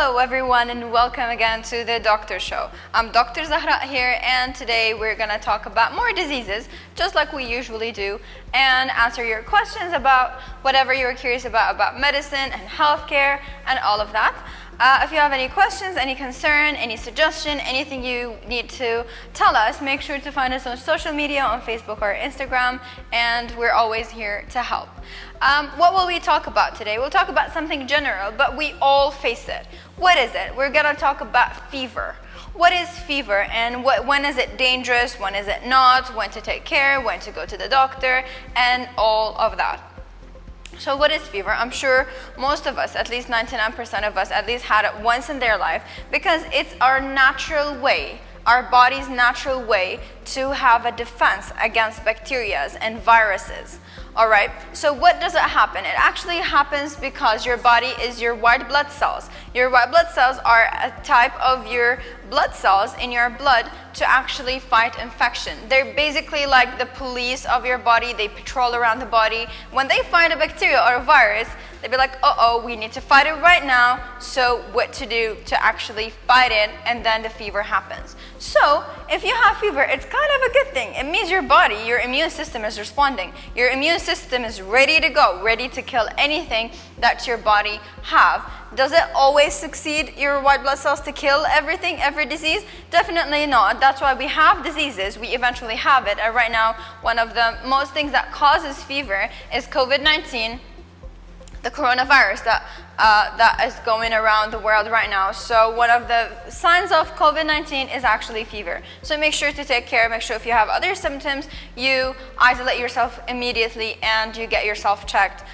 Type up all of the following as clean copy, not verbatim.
Hello everyone and welcome again to the Doctor Show. I'm Dr. Zahra here and today we're going to talk about more diseases just like we usually do and answer your questions about whatever you're curious about medicine and healthcare and all of that. If you have any questions, any concern, any suggestion, anything you need to tell us, make sure to find us on social media, on Facebook or Instagram, and we're always here to help. What will we talk about today? We'll talk about something general, but we all face it. What is it? We're going to talk about fever. What is fever and when is it dangerous, when is it not, when to take care, when to go to the doctor, and all of that. So what is fever? I'm sure most of us, at least 99% of us, at least had it once in their life because it's our natural way, our body's natural way to have a defense against bacteria and viruses. All right, so what does it happen? It actually happens because your body is your white blood cells. Your white blood cells are a type of your blood cells in your blood to actually fight infection. They're basically like the police of your body. They patrol around the body. When they find a bacteria or a virus, they'd be like, uh-oh, we need to fight it right now. So what to do to actually fight it, and then the fever happens. So if you have fever, it's kind of a good thing. It means your body, your immune system is responding. Your immune system is ready to go, ready to kill anything that your body have. Does it always succeed, your white blood cells, to kill everything, every disease? Definitely not. That's why we have diseases. We eventually have it. And right now, one of the most things that causes fever is COVID-19, the coronavirus that is going around the world right now. So one of the signs of COVID-19 is actually fever. So make sure to take care. Make sure if you have other symptoms, you isolate yourself immediately and you get yourself checked.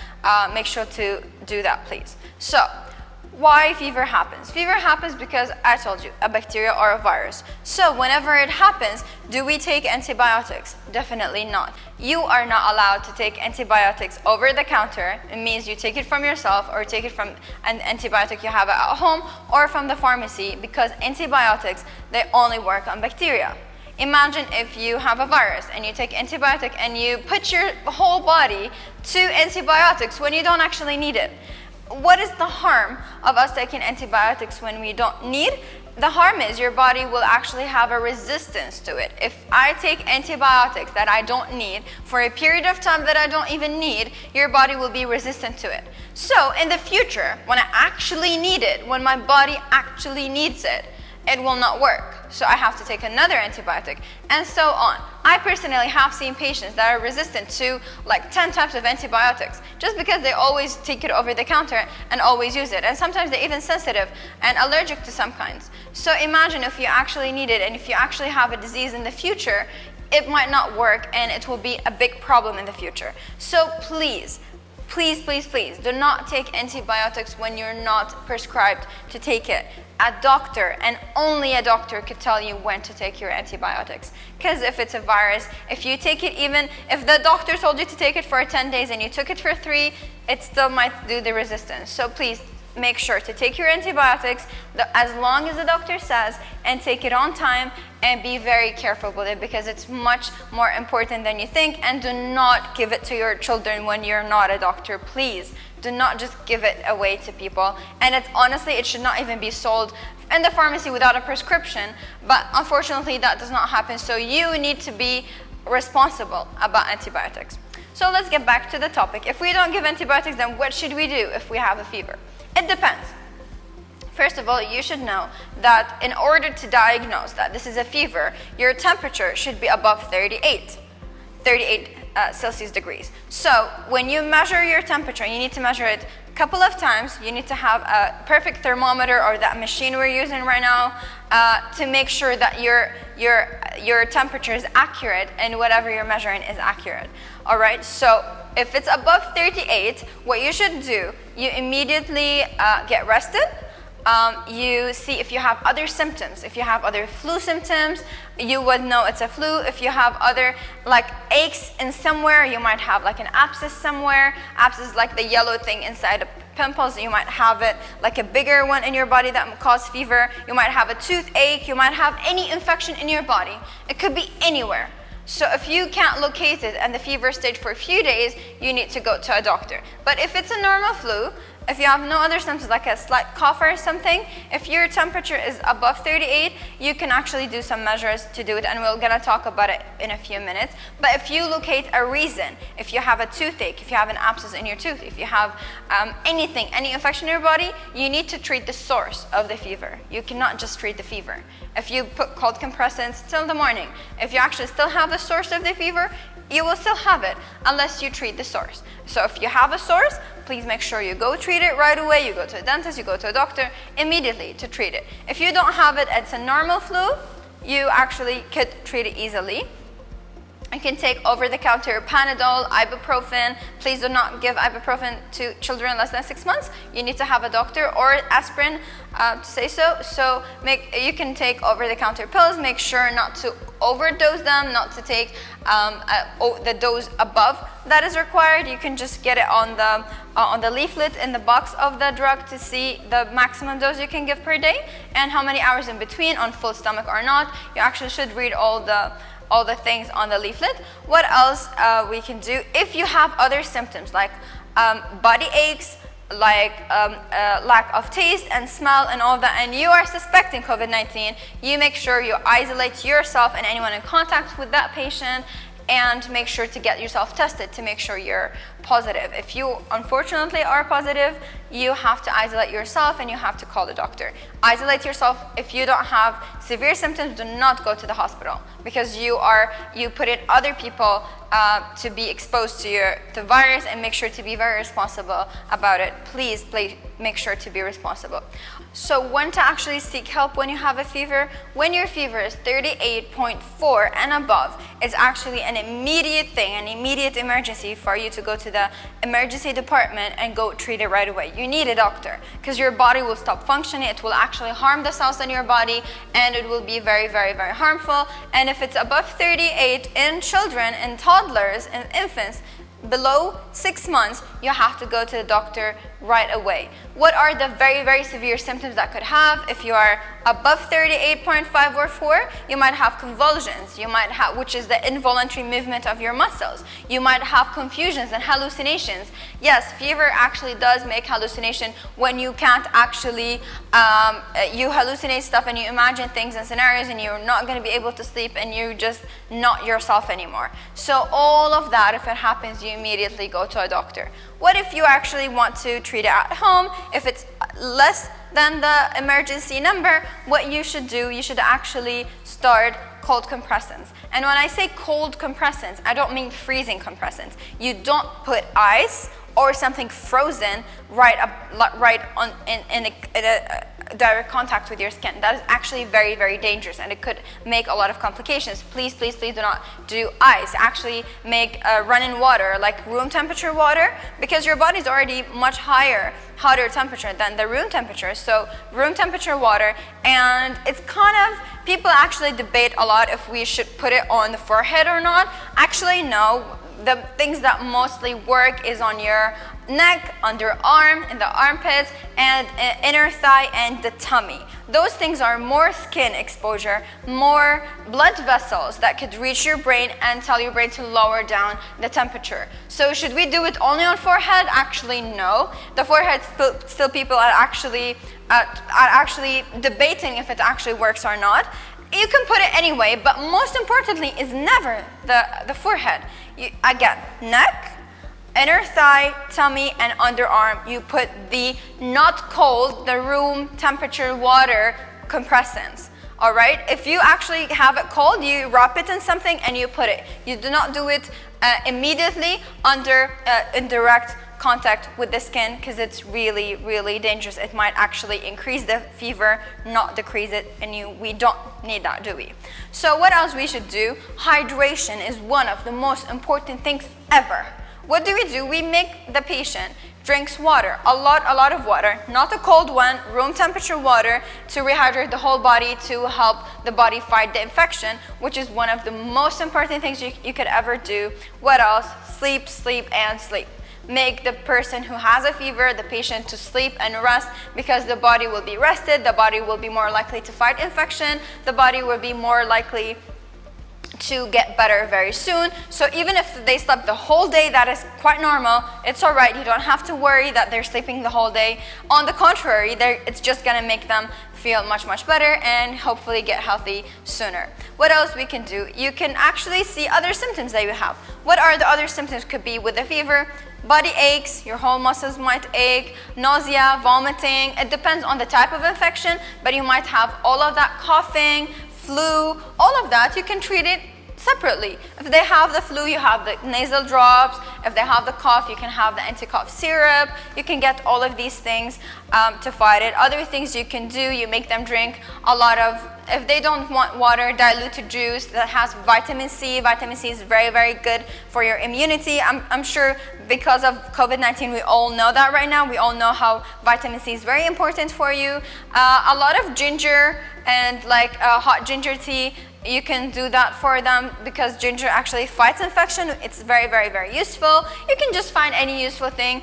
Make sure to do that, please. So why fever happens? Fever happens because, I told you, a bacteria or a virus. So whenever it happens, do we take antibiotics? Definitely not. You are not allowed to take antibiotics over the counter. It means you take it from yourself or take it from an antibiotic you have at home or from the pharmacy, because antibiotics, they only work on bacteria. Imagine if you have a virus and you take antibiotic and you put your whole body to antibiotics when you don't actually need it. What is the harm of us taking antibiotics when we don't need? The harm is your body will actually have a resistance to it. If I take antibiotics that I don't need for a period of time that I don't even need, your body will be resistant to it. So in the future, when I actually need it, when my body actually needs it, it will not work. So I have to take another antibiotic, and so on. I personally have seen patients that are resistant to like 10 types of antibiotics just because they always take it over the counter and always use it. And sometimes they're even sensitive and allergic to some kinds. So imagine if you actually need it and if you actually have a disease in the future, it might not work and it will be a big problem in the future. So please, do not take antibiotics when you're not prescribed to take it. A doctor, and only a doctor, could tell you when to take your antibiotics. Because if it's a virus, if you take it, even if the doctor told you to take it for 10 days and you took it for 3, it still might do the resistance. So please make sure to take your antibiotics as long as the doctor says, and take it on time, and be very careful with it because it's much more important than you think. And do not give it to your children when you're not a doctor, please. Do not just give it away to people. And it's honestly, it should not even be sold in the pharmacy without a prescription. But unfortunately, that does not happen. So you need to be responsible about antibiotics. So let's get back to the topic. If we don't give antibiotics, then what should we do if we have a fever? It depends. First of all, you should know that in order to diagnose that this is a fever, your temperature should be above 38 Celsius degrees. So when you measure your temperature, you need to measure it a couple of times. You need to have a perfect thermometer or that machine we're using right now to make sure that your temperature is accurate and whatever you're measuring is accurate. All right, so if it's above 38, what you should do, you immediately get rested. You see if you have other symptoms. If you have other flu symptoms, you would know it's a flu. If you have other like aches in somewhere, you might have like an abscess somewhere. Abscess is like the yellow thing inside the pimples. You might have it like a bigger one in your body that cause fever. You might have a toothache. You might have any infection in your body. It could be anywhere. So if you can't locate it and the fever stage for a few days, you need to go to a doctor. But if it's a normal flu, If you have no other symptoms like a slight cough or something, if your temperature is above 38, you can actually do some measures to do it, and we're gonna talk about it in a few minutes. But if you locate a reason, if you have a toothache, if you have an abscess in your tooth, if you have anything, any infection in your body, you need to treat the source of the fever. You cannot just treat the fever. If you put cold compressants till the morning, if you actually still have the source of the fever, you will still have it unless you treat the source. So if you have a source, please make sure you go treat it right away. You go to a dentist, you go to a doctor immediately to treat it. If you don't have it, it's a normal flu, you actually could treat it easily. You can take over-the-counter Panadol, ibuprofen. Please do not give ibuprofen to children less than 6 months. You need to have a doctor, or aspirin to say so. So you can take over-the-counter pills. Make sure not to overdose them, not to take the dose above that is required. You can just get it on the leaflet in the box of the drug to see the maximum dose you can give per day and how many hours in between, on full stomach or not. You actually should read all the things on the leaflet. What else we can do? If you have other symptoms like body aches, like lack of taste and smell and all that, and you are suspecting COVID-19, you make sure you isolate yourself and anyone in contact with that patient, and make sure to get yourself tested to make sure you're positive. If you unfortunately are positive, you have to isolate yourself and you have to call the doctor. Isolate yourself. If you don't have severe symptoms, do not go to the hospital, because you put in other people to be exposed to the virus, and make sure to be very responsible about it. Please make sure to be responsible. So when to actually seek help when you have a fever? When your fever is 38.4 and above, it's actually an immediate thing, an immediate emergency for you to go to the emergency department and go treat it right away. You need a doctor, because your body will stop functioning. It will actually harm the cells in your body, and it will be very, very, very harmful. And if it's above 38 in children, in toddlers, and infants, below 6 months, you have to go to the doctor right away. What are the very, very severe symptoms that could have? If you are above 38.5 or 4, you might have convulsions, which is the involuntary movement of your muscles. You might have confusions and hallucinations. Yes, fever actually does make hallucination when you can't actually, you hallucinate stuff and you imagine things and scenarios, and you're not going to be able to sleep, and you're just not yourself anymore. So all of that, if it happens, you immediately go to a doctor. What if you actually want to treat it at home? If it's less than the emergency number, what you should do, you should actually start cold compressants. And when I say cold compressants, I don't mean freezing compressants. You don't put ice or something frozen right in a direct contact with your skin. That is actually very, very dangerous, and it could make a lot of complications. Please, please, please do not do ice. Actually make running water, like room temperature water, because your body's already much hotter temperature than the room temperature. So room temperature water, and it's kind of, people actually debate a lot if we should put it on the forehead or not. Actually, no. The things that mostly work is on your neck, underarm, in the armpits, and inner thigh, and the tummy. Those things are more skin exposure, more blood vessels that could reach your brain and tell your brain to lower down the temperature. So should we do it only on forehead? Actually, no. The forehead, still people are actually debating if it actually works or not. You can put it anyway, but most importantly is never the forehead. Again, neck, inner thigh, tummy, and underarm. You put the not cold, the room temperature water compressants. All right? If you actually have it cold, you wrap it in something and you put it. You do not do it immediately in direct contact with the skin, because it's really, really dangerous. It might actually increase the fever, not decrease it, and we don't need that, do we? So what else we should do? Hydration is one of the most important things ever. What do? We make the patient drinks water, a lot of water, not a cold one, room temperature water, to rehydrate the whole body, to help the body fight the infection, which is one of the most important things you could ever do. What else? Sleep, sleep, and sleep. Make the person who has a fever, the patient, to sleep and rest, because the body will be rested, the body will be more likely to fight infection, the body will be more likely to get better very soon. So even if they slept the whole day, that is quite normal. It's all right. You don't have to worry that they're sleeping the whole day. On the contrary, it's just gonna make them feel much, much better and hopefully get healthy sooner. What else we can do? You can actually see other symptoms that you have. What are the other symptoms? Could be with the fever, body aches, your whole muscles might ache, nausea, vomiting. It depends on the type of infection, but you might have all of that, coughing, flu, all of that. You can treat it separately. If they have the flu, you have the nasal drops. If they have the cough, you can have the anti-cough syrup. You can get all of these things to fight it. Other things you can do, you make them drink a lot of, if they don't want water, diluted juice that has vitamin C. Vitamin C is very, very good for your immunity. I'm sure because of COVID-19, we all know that right now. We all know how vitamin C is very important for you. A lot of ginger and like hot ginger tea, you can do that for them because ginger actually fights infection. It's very, very, very useful. You can just find any useful thing.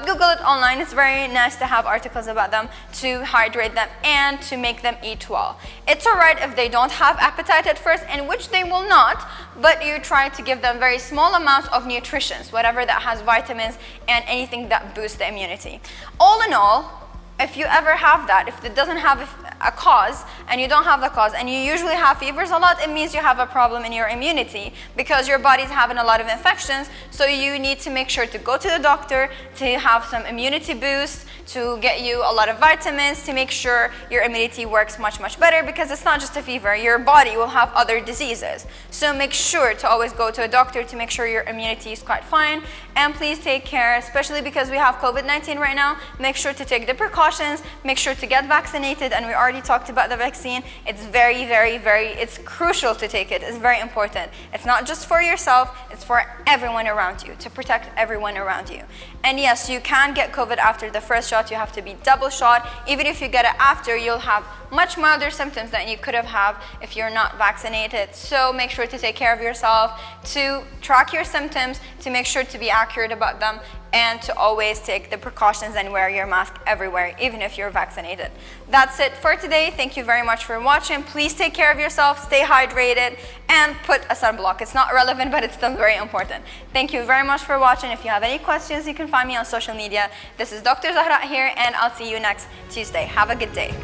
Google it online. It's very nice to have articles about them to hydrate them and to make them eat well. It's all right if they don't have appetite at first, and which they will not, but you try to give them very small amounts of nutrition, whatever that has vitamins and anything that boosts the immunity. All in all, if you ever have that, if it doesn't have a cause and you don't have the cause and you usually have fevers a lot, it means you have a problem in your immunity because your body's having a lot of infections. So you need to make sure to go to the doctor to have some immunity boost, to get you a lot of vitamins, to make sure your immunity works much, much better, because it's not just a fever. Your body will have other diseases. So make sure to always go to a doctor to make sure your immunity is quite fine. And please take care, especially because we have COVID-19 right now. Make sure to take the precautions, make sure to get vaccinated, and we already talked about the vaccine. It's very, very, very, it's crucial to take it. It's very important. It's not just for yourself, it's for everyone around you, to protect everyone around you. And yes, you can get COVID after the first shot. You have to be double shot. Even if you get it after, you'll have much milder symptoms than you could have had if you're not vaccinated. So make sure to take care of yourself, to track your symptoms, to make sure to be accurate about them, and to always take the precautions and wear your mask everywhere, even if you're vaccinated. That's it for today. Thank you very much for watching. Please take care of yourself, stay hydrated, and put a sunblock. It's not relevant, but it's still very important. Thank you very much for watching. If you have any questions, you can find me on social media. This is Dr. Zahra here, and I'll see you next Tuesday. Have a good day.